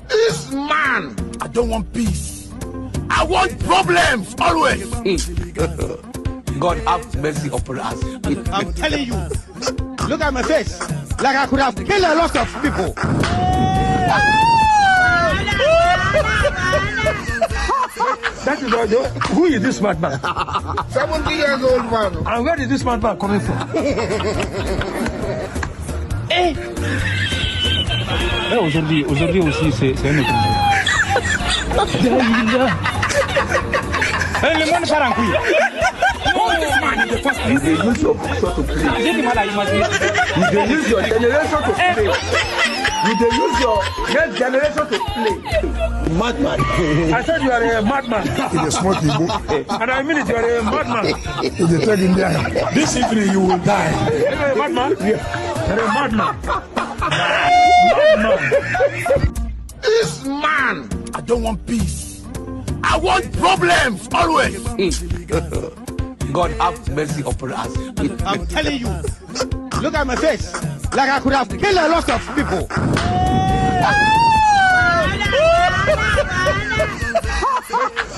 This man, I don't want peace. I want problems always. God have mercy upon us. I'm telling you, look at my face. Like I could have killed a lot of people. That is all. Who is this madman? 70 years old man. And where is this madman coming from? Aujourd'hui aussi, c'est un autre. Le monde part en couille. You dey use your picture to play. You dey use your generation to play. You dey use your next generation to play. Madman. I said you are a madman. In a small Igbo. And I mean it, you are a madman. In the third India. This evening you will die. You are a madman? Yeah. You are a madman. This man, I don't want peace. I want problems always. God have mercy upon us. I'm telling you, look at my face. Like I could have killed a lot of people.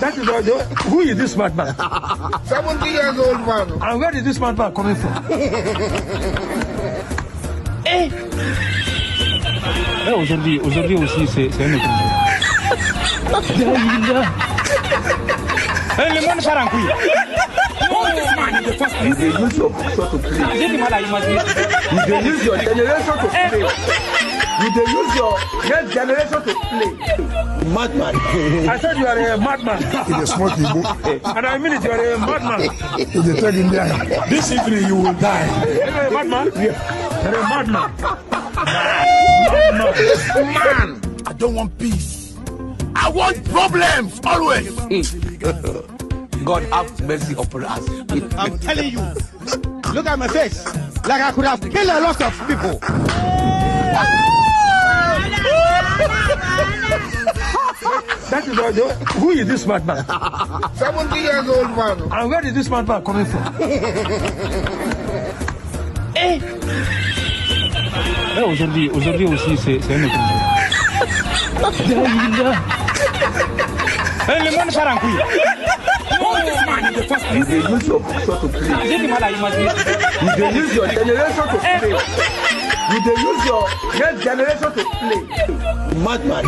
That is all. Who is this madman? 70 years old man. And where is this madman coming from? Aujourd'hui aussi, c'est un autre. Le monde part en couille. You dey use your picture to play. You dey use your generation to play. You dey use your next generation to play. Madman. I said you are a madman. In a small Igbo. And I mean it, you are a madman. In the third India. This evening you will die. You are a madman? Yeah. You are a madman. This man, I don't want peace. I want problems always. God have mercy upon us. I'm telling you, look at my face. Like I could have killed a lot of people. That is all. Who is this madman? 70 years old man. And where is this madman coming from? Aujourd'hui aussi, c'est un autre. Le monde part en couille. You dey use your picture to play. You dey use your generation to play. You dey use your next generation to play. Madman.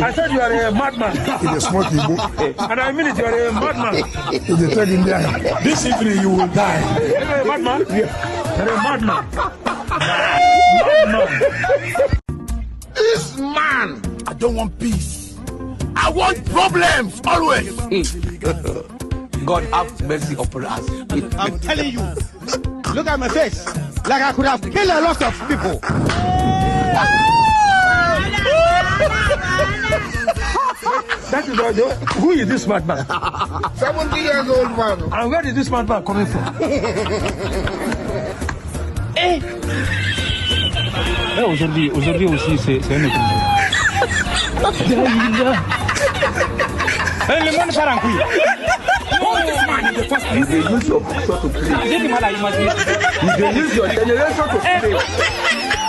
I said you are a madman. In a small Igbo. And I mean it, you are a madman. In the third India. This evening you will die. You are a madman? Yeah. You are a madman. This man, I don't want peace. I want problems always. God have mercy upon us. I'm telling you, look at my face. Like I could have killed a lot of people. That is all. Who is this madman? 70 years old man. And where is this madman coming from? Aujourd'hui aussi, c'est un autre. Le monde part en couille. You dey use your picture to play. You dey use your generation to play.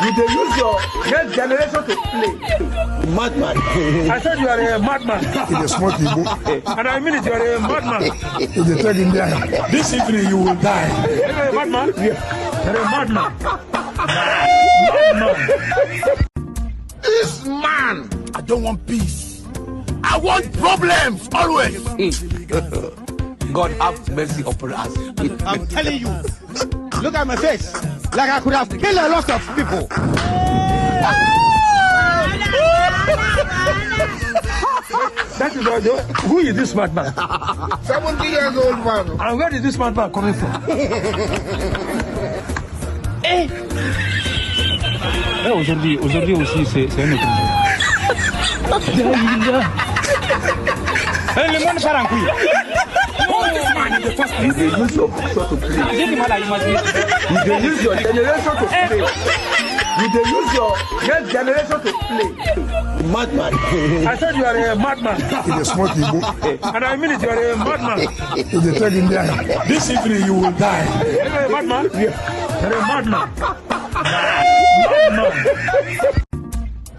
You dey use your next generation to play. Madman. I said you are a madman. In a small Igbo. And I mean it, you are a madman. In the third India. This evening you will die. You are a madman? Yeah. You are a madman. This man, I don't want peace. I want problems always. God have mercy upon us. I'm telling you, look at my face. Like I could have killed a lot of people. That is all. Who is this madman? 70 years old man. And where is this madman coming from? Aujourd'hui aussi, c'est un autre. Le monde part en couille. You dey use your picture to play. You dey use your generation to play. You dey use your next generation to play. Madman. I said you are a madman. In a small Igbo. And I mean it, you are a madman. In the third India. This evening you will die. You are a madman? Yeah. You are a madman.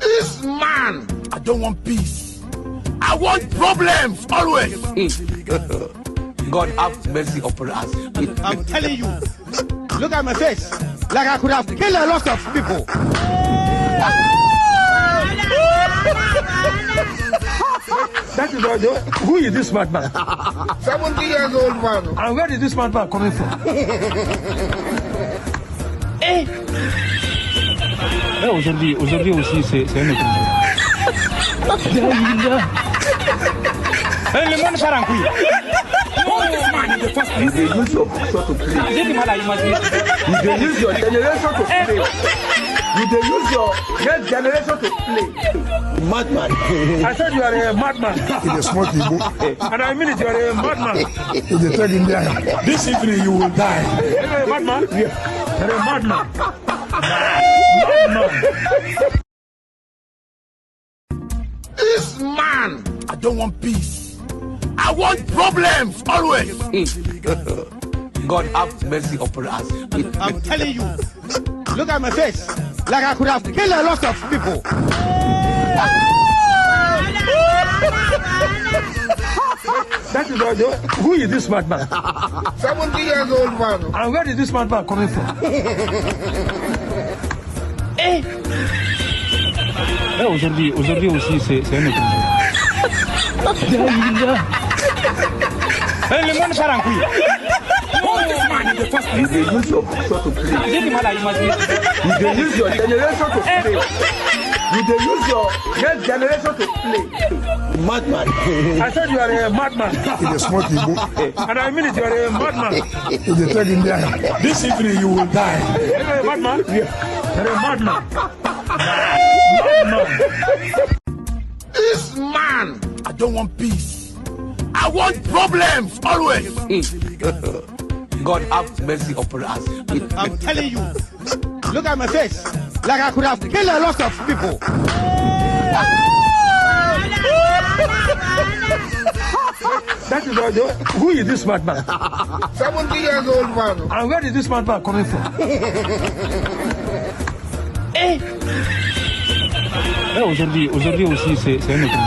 This man, I don't want peace. I want problems always. God have mercy upon us. I'm telling you. Look at my face. Like I could have killed a lot of people. That is all. Who is this madman? 70 years old man. And where is this madman coming from? Aujourd'hui aussi, c'est un autre. Le monde part en couille. You dey use your picture to play. You dey use your generation to play. You dey use your next generation to play. Madman. I said you are a madman. He dey smoke Igbo. And I mean it, you are a madman. He dey tell India, this evening you will die. You are a madman? Yeah. You are a madman. Madman. This man, I don't want peace. I want problems always. God have mercy upon us. I'm telling you. Look at my face. Like I could have killed a lot of people. That is all. Who is this madman? 70 years old man. And where is this madman coming from? Aujourd'hui aussi, c'est un autre. Le monde part en couille. You dey use your picture to play. You dey use your generation to play. You dey use your next generation to play. Madman. I said you are a madman. He dey smoke Igbo. And I mean it, you are a madman. He dey tell India, this evening you will die. You are a madman? Yeah. You are a madman. Madman. This man, I don't want peace. I want problems always. God have mercy upon us. I'm telling you. Look at my face. Like I could have killed a lot of people. That is all. Who is this madman? 70 years old man. And where is this madman coming from? Aujourd'hui aussi, c'est un autre.